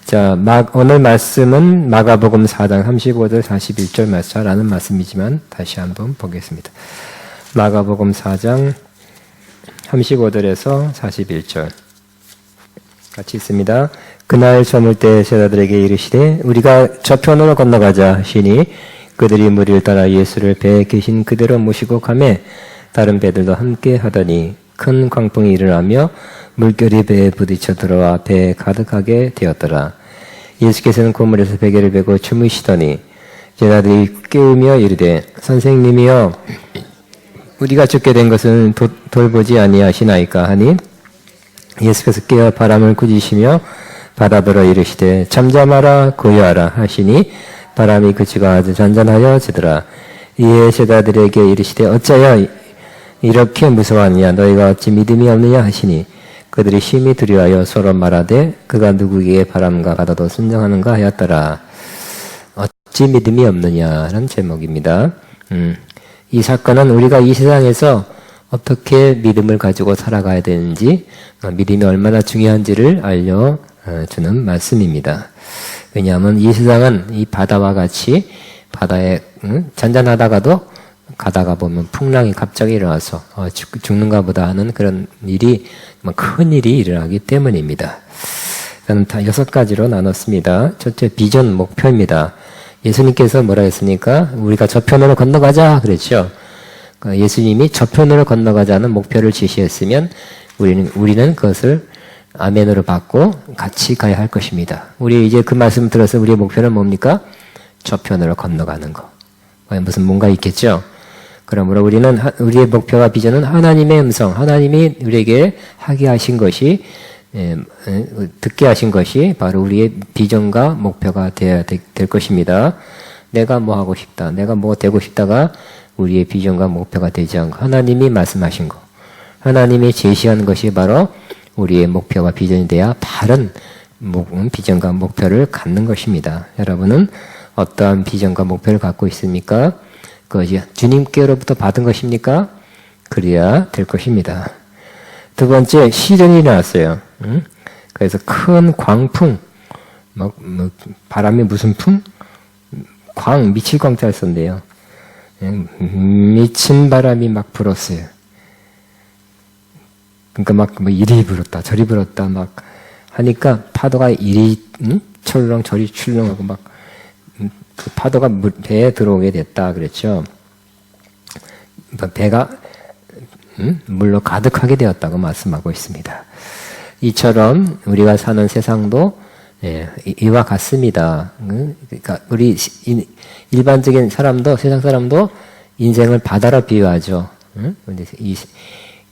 자, 오늘 말씀은 마가복음 4장 35절 41절 말씀 잘 아는 말씀이지만 다시 한번 보겠습니다. 마가복음 4장 35절에서 41절 같이 있습니다. 그날 저물 때 제자들에게 이르시되 우리가 저편으로 건너가자 하시니 그들이 무리를 따라 예수를 배에 계신 그대로 모시고 가매 다른 배들도 함께 하더니 큰 광풍이 일어나며 물결이 배에 부딪혀 들어와 배에 가득하게 되었더라. 예수께서는 고물에서 베개를 베고 주무시더니 제자들이 깨우며 이르되 선생님이여 우리가 죽게 된 것은 돌보지 아니하시나이까 하니 예수께서 깨어 바람을 꾸짖으시며 바다더러 이르시되 잠잠하라 고요하라 하시니 바람이 그치고 아주 잔잔하여지더라. 이에 제자들에게 이르시되 어찌하여 이렇게 무서워하느냐 너희가 어찌 믿음이 없느냐 하시니 그들이 심히 두려워하여 서로 말하되 그가 누구에게 바람과 바다도 순종하는가 하였더라. 어찌 믿음이 없느냐라는 제목입니다. 이 사건은 우리가 이 세상에서 어떻게 믿음을 가지고 살아가야 되는지 믿음이 얼마나 중요한지를 알려주는 말씀입니다. 왜냐하면 이 세상은 이 바다와 같이 바다에 잔잔하다가도 가다가 보면 풍랑이 갑자기 일어나서 죽는가 보다 하는 그런 일이 큰 일이 일어나기 때문입니다. 저는 다 6가지로 나눴습니다. 첫째 비전 목표입니다. 예수님께서 뭐라 했습니까? 우리가 저편으로 건너가자 그랬죠. 예수님이 저편으로 건너가자는 목표를 제시했으면 우리는 그것을 아멘으로 받고 같이 가야 할 것입니다. 우리 이제 그 말씀 들어서 우리의 목표는 뭡니까? 저편으로 건너가는 거. 무슨 뭔가 있겠죠? 그러므로 우리의 목표와 비전은 하나님의 음성, 하나님이 우리에게 하게 하신 것이, 듣게 하신 것이 바로 우리의 비전과 목표가 되어야 될 것입니다. 내가 뭐 하고 싶다, 내가 뭐 되고 싶다가 우리의 비전과 목표가 되지 않고 하나님이 말씀하신 거, 하나님이 제시한 것이 바로 우리의 목표와 비전이 돼야 바른 비전과 목표를 갖는 것입니다. 여러분은 어떠한 비전과 목표를 갖고 있습니까? 그것이 주님께로부터 받은 것입니까? 그래야 될 것입니다. 두 번째, 시련이 일어났어요. 그래서 큰 광풍, 바람이 무슨 풍? 미칠 광자를 썼는데요. 미친 바람이 막 불었어요. 그러니까 이리 불었다, 저리 불었다, 하니까 파도가 이리 철렁, 저리 출렁하고 그 파도가 배에 들어오게 됐다 그랬죠. 배가 물로 가득하게 되었다고 말씀하고 있습니다. 이처럼 우리가 사는 세상도 이와 같습니다. 그러니까 우리 일반적인 사람도 세상 사람도 인생을 바다로 비유하죠.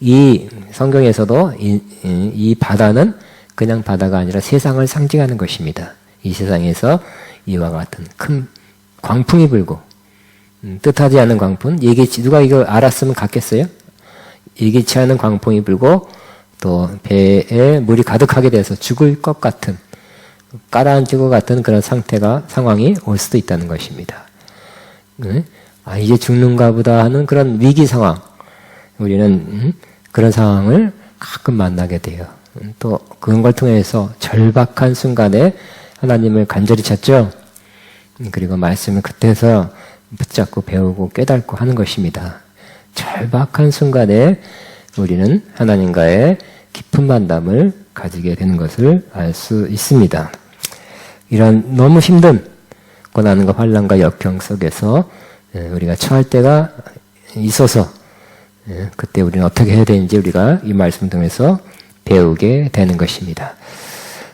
이 성경에서도 이 바다는 그냥 바다가 아니라 세상을 상징하는 것입니다. 이 세상에서 이와 같은 큰 광풍이 불고 뜻하지 않은 광풍, 누가 이걸 알았으면 갔겠어요? 예기치 않은 광풍이 불고 또 배에 물이 가득하게 돼서 죽을 것 같은 가라앉을 것 같은 그런 상황이 올 수도 있다는 것입니다. 이제 죽는가 보다 하는 그런 위기 상황, 우리는 그런 상황을 가끔 만나게 돼요. 또 그런 걸 통해서 절박한 순간에 하나님을 간절히 찾죠. 그리고 말씀을 그때서 붙잡고 배우고 깨닫고 하는 것입니다. 절박한 순간에 우리는 하나님과의 깊은 만남을 가지게 되는 것을 알 수 있습니다. 이런 너무 힘든 고난과 환난과 역경 속에서 우리가 처할 때가 있어서 그때 우리는 어떻게 해야 되는지 우리가 이 말씀 통해서 배우게 되는 것입니다.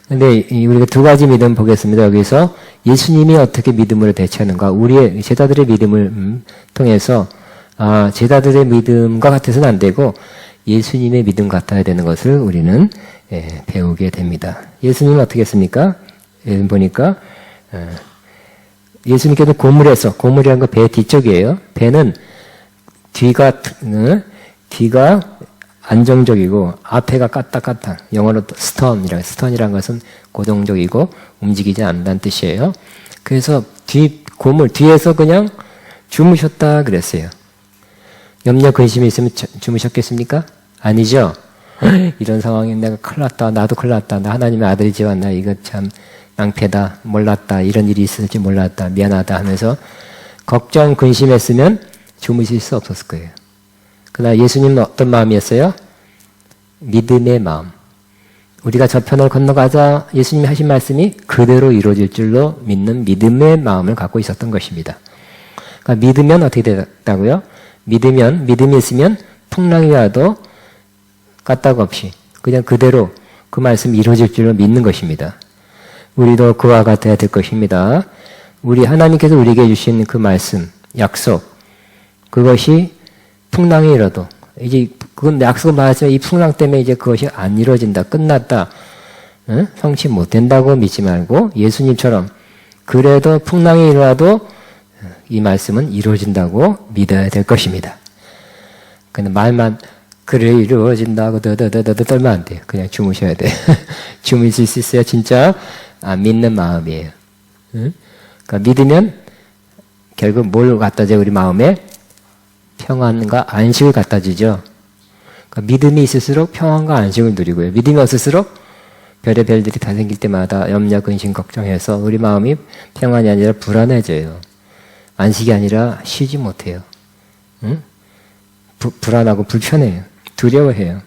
근데 우리가 2가지 믿음 보겠습니다. 여기서 예수님이 어떻게 믿음으로 대처하는가, 우리의 제자들의 믿음을 통해서 제자들의 믿음과 같아서는 안 되고 예수님의 믿음 같아야 되는 것을 우리는 배우게 됩니다. 예수님은 어떻게 했습니까? 보니까 예수님께서 고물이라는 거 배 뒤쪽이에요. 배는 뒤가 안정적이고 앞에가 까딱까딱, 영어로 스턴이라는 것은 고정적이고 움직이지 않는다는 뜻이에요. 그래서 고물 뒤에서 그냥 주무셨다 그랬어요. 염려 근심이 있으면 주무셨겠습니까? 아니죠. 이런 상황에 내가 큰일 났다, 나도 큰일 났다, 나 하나님의 아들이지만 나 이거 참 낭패다, 몰랐다, 이런 일이 있을지 몰랐다, 미안하다 하면서 걱정, 근심했으면 주무실 수 없었을 거예요. 그러나 예수님은 어떤 마음이었어요? 믿음의 마음. 우리가 저편을 건너가자 예수님이 하신 말씀이 그대로 이루어질 줄로 믿는 믿음의 마음을 갖고 있었던 것입니다. 그러니까 믿으면 어떻게 됐다고요? 믿음이 있으면 풍랑이 와도 까딱 없이 그냥 그대로 그 말씀이 이루어질 줄로 믿는 것입니다. 우리도 그와 같아야 될 것입니다. 우리 하나님께서 우리에게 주신 그 말씀, 약속, 그것이 풍랑이 일어도 이제 그건 약속을 받았지만 이 풍랑 때문에 이제 그것이 안 이루어진다, 끝났다, 성취 못 된다고 믿지 말고 예수님처럼 그래도 풍랑이 일어나도 이 말씀은 이루어진다고 믿어야 될 것입니다. 근데 말만 그래 이루어진다고 떨면 안 돼요. 그냥 주무셔야 돼. 주무실 수 있어야 진짜 믿는 마음이에요. 그러니까 믿으면 결국 뭘 갖다 줘 우리 마음에? 평안과 안식을 갖다 주죠. 그러니까 믿음이 있을수록 평안과 안식을 누리고요. 믿음이 없을수록 별의 별들이 다 생길 때마다 염려, 근심, 걱정해서 우리 마음이 평안이 아니라 불안해져요. 안식이 아니라 쉬지 못해요. 불안하고 불편해요. 두려워해요.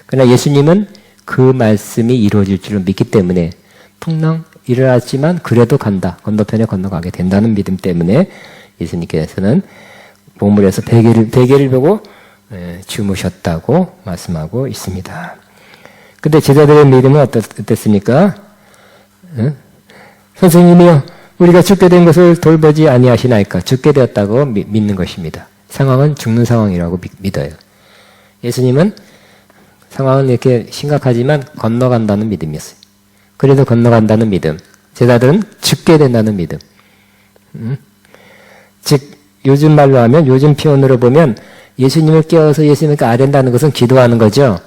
그러나 예수님은 그 말씀이 이루어질 줄을 믿기 때문에 풍랑 일어났지만 그래도 간다. 건너편에 건너가게 된다는 믿음 때문에 예수님께서는 보물에서 베개를 보고 주무셨다고 말씀하고 있습니다. 근데 제자들의 믿음은 어땠습니까? 선생님이요, 우리가 죽게 된 것을 돌보지 아니하시나이까? 죽게 되었다고 믿는 것입니다. 상황은 죽는 상황이라고 믿어요. 예수님은 상황은 이렇게 심각하지만 건너간다는 믿음이었어요. 그래도 건너간다는 믿음. 제자들은 죽게 된다는 믿음. 즉 요즘 말로 하면, 요즘 표현으로 보면 예수님을 깨워서 예수님을 아뢰는 것은 기도하는 거죠.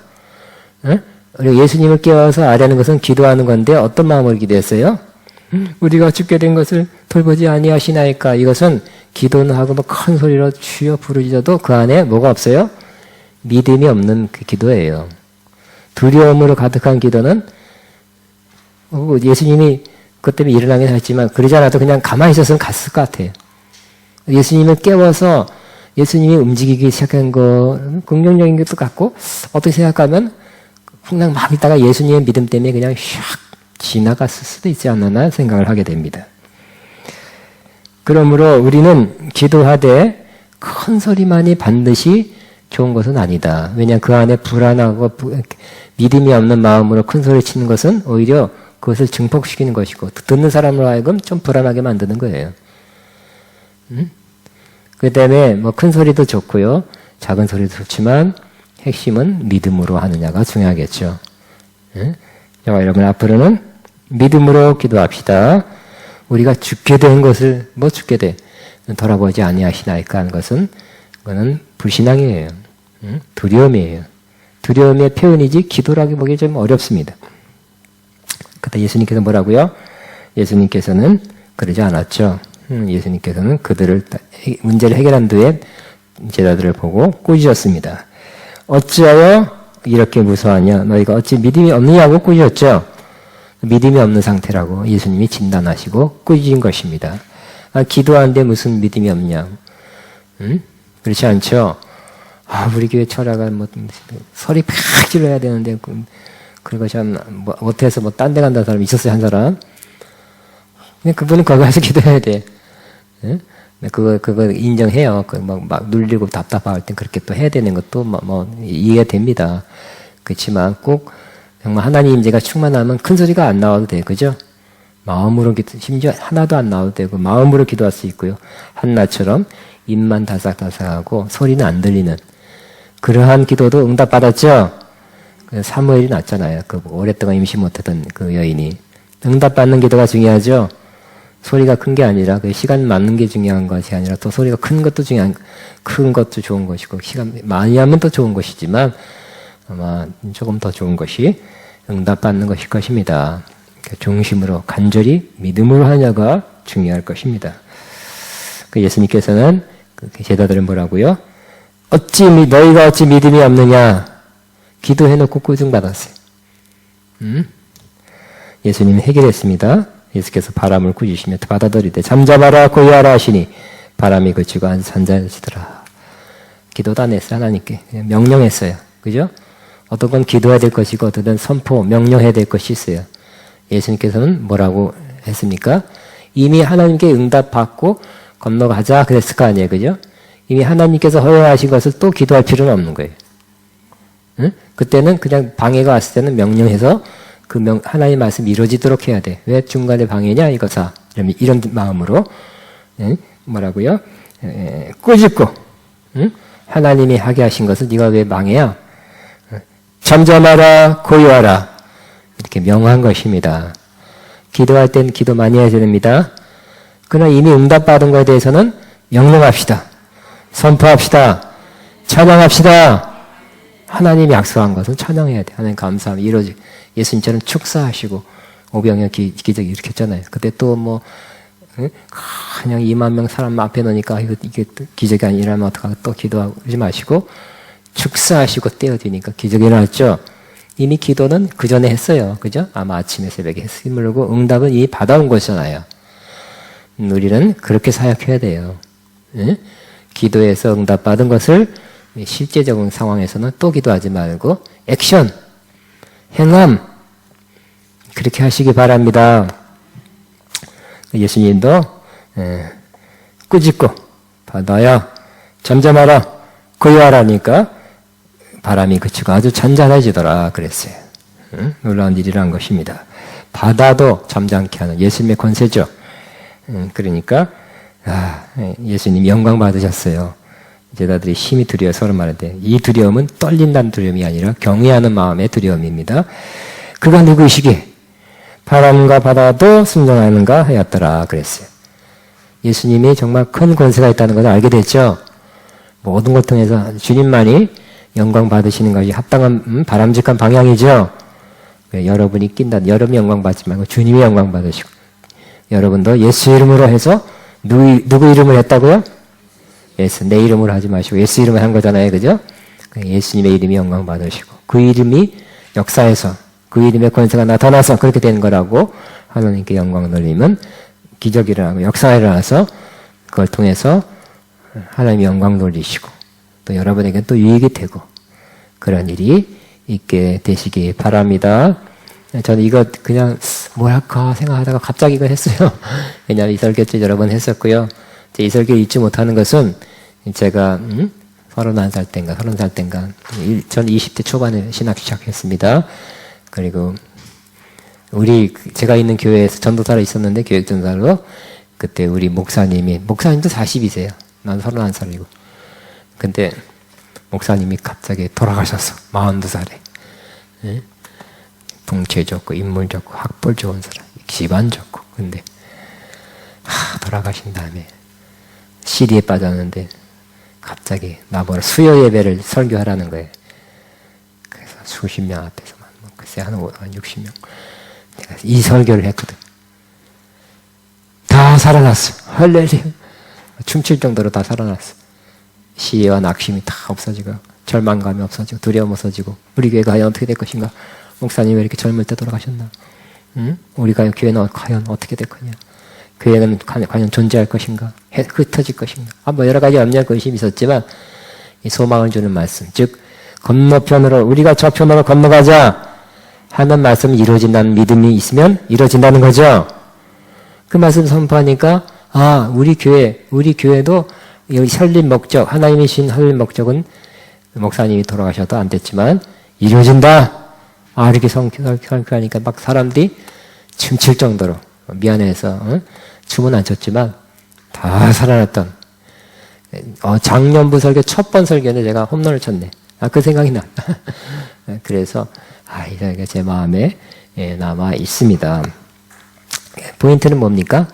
그리고 예수님을 깨워서 아뢰는 것은 기도하는 건데 어떤 마음으로 기도했어요? 우리가 죽게 된 것을 돌보지 아니하시나이까? 이것은 기도는 하고 뭐 큰 소리로 주여 부르짖어도 그 안에 뭐가 없어요? 믿음이 없는 그 기도예요. 두려움으로 가득한 기도는 예수님이 그것 때문에 일어나긴 했지만 그러지 않아도 그냥 가만히 있었으면 갔을 것 같아요. 예수님을 깨워서 예수님이 움직이기 시작한 거 긍정적인 것도 같고, 어떻게 생각하면 그냥 막 있다가 예수님의 믿음 때문에 그냥 샥 지나갔을 수도 있지 않나 생각을 하게 됩니다. 그러므로 우리는 기도하되 큰 소리만이 반드시 좋은 것은 아니다. 왜냐하면 그 안에 불안하고 믿음이 없는 마음으로 큰 소리 치는 것은 오히려 그것을 증폭시키는 것이고 듣는 사람으로 하여금 좀 불안하게 만드는 거예요. 그 다음에 뭐 큰 소리도 좋고요, 작은 소리도 좋지만 핵심은 믿음으로 하느냐가 중요하겠죠. 자, 여러분 앞으로는 믿음으로 기도합시다. 우리가 죽게 된 것을 뭐 죽게 돼 돌아보지 아니하시나이까 하는 것은 그거는 불신앙이에요. 두려움이에요. 두려움의 표현이지 기도라고 보기 좀 어렵습니다. 그때 예수님께서 뭐라고요? 예수님께서는 그러지 않았죠. 예수님께서는 그들을 문제를 해결한 뒤에 제자들을 보고 꾸짖었습니다. 어찌하여 이렇게 무서워하냐? 너희가 어찌 믿음이 없느냐고 꾸짖었죠. 믿음이 없는 상태라고 예수님이 진단하시고 꾸짖은 것입니다. 기도하는데 무슨 믿음이 없냐? 그렇지 않죠? 우리 교회 철학은 뭐 소리 팍 질러야 되는데 그리고 참 못해서 뭐 딴 데 간다는 사람이 있었어요, 한 사람. 근데 그분은 거기 가서 기도해야 돼. 그거 인정해요. 막 눌리고 답답할 땐 그렇게 또 해야 되는 것도 이해가 됩니다. 그렇지만 꼭 정말 하나님 임재가 충만하면 큰 소리가 안 나와도 돼, 그죠? 마음으로 심지어 하나도 안 나와도 되고 마음으로 기도할 수 있고요. 한나처럼 입만 다삭다삭하고 소리는 안 들리는 그러한 기도도 응답받았죠. 사무엘이 났잖아요. 그 오랫동안 임신 못하던 그 여인이. 응답받는 기도가 중요하죠. 소리가 큰 게 아니라 그 시간 맞는 게 중요한 것이 아니라 또 소리가 큰 것도 큰 것도 좋은 것이고 시간 많이 하면 더 좋은 것이지만 아마 조금 더 좋은 것이 응답받는 것일 것입니다. 중심으로 간절히 믿음으로 하냐가 중요할 것입니다. 예수님께서는 제자들은 뭐라고요? 너희가 어찌 믿음이 없느냐? 기도해놓고 꾸중받았어요. 예수님 해결했습니다. 예수께서 바람을 꾸짖으시며 받아들이되 잠잠하라 고요하라 하시니 바람이 그치고 잔잔해지더라. 기도도 안 했어요. 하나님께 명령했어요. 그죠? 어떤 건 기도해야 될 것이고 어떤 건 선포, 명령해야 될 것이 있어요. 예수님께서는 뭐라고 했습니까? 이미 하나님께 응답받고 건너가자 그랬을 거 아니에요. 그죠? 이미 하나님께서 허용하신 것을 또 기도할 필요는 없는 거예요. 응? 그때는 그냥 방해가 왔을 때는 명령해서 하나님 말씀이 이루어지도록 해야 돼. 왜 중간에 방해냐 이거사. 이런 마음으로 뭐라고요? 꾸짖고 하나님이 하게 하신 것을 네가 왜 방해야? 잠잠하라 고요하라 이렇게 명한 것입니다. 기도할 땐 기도 많이 해야 됩니다. 그러나 이미 응답받은 것에 대해서는 명령합시다. 선포합시다. 찬양합시다. 하나님이 약속한 것은 찬양해야 돼. 하나님 감사함이 이루어지. 예수님처럼 축사하시고 오병이어 기적이 일으켰잖아요. 그때 또 뭐 그냥 2만 명 사람 앞에 놓으니까 이게 기적이 아니라면 어떡하고 또 기도하지 마시고 축사하시고 떼어지니까 기적이 일어났죠. 이미 기도는 그 전에 했어요. 그죠? 아마 아침에 새벽에 힘을고 응답은 이미 받아온 것이잖아요. 우리는 그렇게 사역해야 돼요. 기도에서 응답받은 것을 실제적인 상황에서는 또 기도하지 말고 액션, 행함 그렇게 하시기 바랍니다. 예수님도 꾸짖고 받아야 잠잠하라 고요하라니까 바람이 그치고 아주 잔잔해지더라 그랬어요. 놀라운 일이란 것입니다. 바다도 잠잠케 하는 예수님의 권세죠. 그러니까 예수님 영광 받으셨어요. 제자들이 힘이 두려워 서로 말하되 이 두려움은 떨린다는 두려움이 아니라 경외하는 마음의 두려움입니다. 그가 누구시기에 바람과 바다도 순종하는가 하였더라 그랬어요. 예수님이 정말 큰 권세가 있다는 것을 알게 됐죠. 모든 것 통해서 주님만이 영광 받으시는 것이 합당한 바람직한 방향이죠. 여러분이 낀다. 여러분이 영광 받지 말고 주님이 영광 받으시고 여러분도 예수 이름으로 해서 누구 이름을 했다고요? 예수 내 이름으로 하지 마시고 예수 이름을 한 거잖아요. 그죠? 예수님의 이름이 영광 받으시고 그 이름이 역사에서 그 이름의 권세가 나타나서 그렇게 된 거라고 하나님께 영광 돌리면 기적이 일어나고 역사가 일어나서 그걸 통해서 하나님이 영광 돌리시고 또 여러분에게 또 유익이 되고 그런 일이 있게 되시기 바랍니다. 저는 이거 그냥 뭘 할까 생각하다가 갑자기 이거 했어요. 왜냐하면 이 설교를 여러 번 했었고요. 이 설교를 잊지 못하는 것은 제가 31살 땐가 30살 땐가 전 20대 초반에 신학 시작했습니다. 그리고 제가 있는 교회에서 전도사로 있었는데 교육전사로 그때 우리 목사님도 40이세요. 난 31살이고. 근데 목사님이 갑자기 돌아가셨어. 42살에. 네? 동체 좋고 인물 좋고 학벌 좋은 사람. 집안 좋고. 근데 돌아가신 다음에 시리에 빠졌는데 갑자기 나보러 수요 예배를 설교하라는 거예요. 그래서 수십 명 앞에서 글쎄 한 60명 내가 이 설교를 했거든. 다 살아났어. 할렐루야. 춤출 정도로 다 살아났어. 시혜와 낙심이 다 없어지고 절망감이 없어지고 두려움 없어지고 우리 교회가 과연 어떻게 될 것인가. 목사님 왜 이렇게 젊을 때 돌아가셨나. 우리가 교회는 과연 어떻게 될 거냐. 교회는 과연 존재할 것인가. 흩어질 것인가. 뭐 여러 가지 염려 의심이 있었지만 이 소망을 주는 말씀 즉 건너편으로 우리가 저편으로 건너가자 하는 말씀이 이루어진다는 믿음이 있으면 이루어진다는 거죠. 그 말씀 선포하니까 우리 교회도 이 설립 목적 하나님이 주신 설립 목적은 목사님이 돌아가셔도 안 됐지만 이루어진다. 이렇게 설교하니까 막 사람들이 춤출 정도로 미안해서 춤은 안 췄지만 다 살아났던 작년부 설교 첫 번 설교는 제가 홈런을 쳤네. 그 생각이 나. 그래서 이 설교가 제 마음에 남아 있습니다. 포인트는 뭡니까?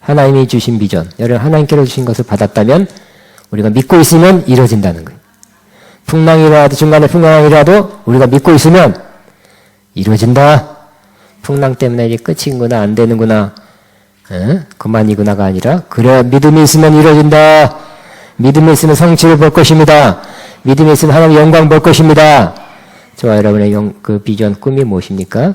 하나님이 주신 비전, 여러분 하나님께로 주신 것을 받았다면 우리가 믿고 있으면 이루어진다는 거예요. 풍랑이라도 중간에 풍랑이라도 우리가 믿고 있으면 이루어진다. 풍랑 때문에 이제 끝이구나 안 되는구나 그만이구나가 아니라 그래 믿음이 있으면 이루어진다. 믿음이 있으면 성취를 볼 것입니다. 믿음이 있으면 하나님의 영광 볼 것입니다. 저와 여러분의 그 비전 꿈이 무엇입니까?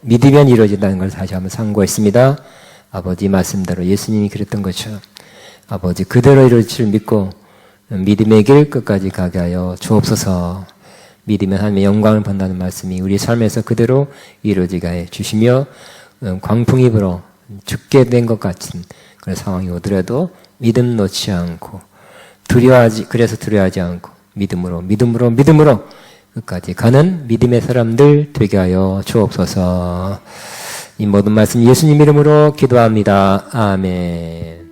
믿으면 이루어진다는 걸 다시 한번 상고했습니다. 아버지 말씀대로 예수님이 그랬던 것처럼 아버지 그대로 이루어질 줄 믿고 믿음의 길 끝까지 가게 하여 주옵소서. 믿으면 하나님의 영광을 본다는 말씀이 우리 삶에서 그대로 이루어지게 해 주시며 광풍이 불어 죽게 된 것 같은 그런 상황이 오더라도 믿음 놓지 않고 그래서 두려워하지 않고 믿음으로 끝까지 가는 믿음의 사람들 되게 하여 주옵소서. 이 모든 말씀 예수님 이름으로 기도합니다. 아멘.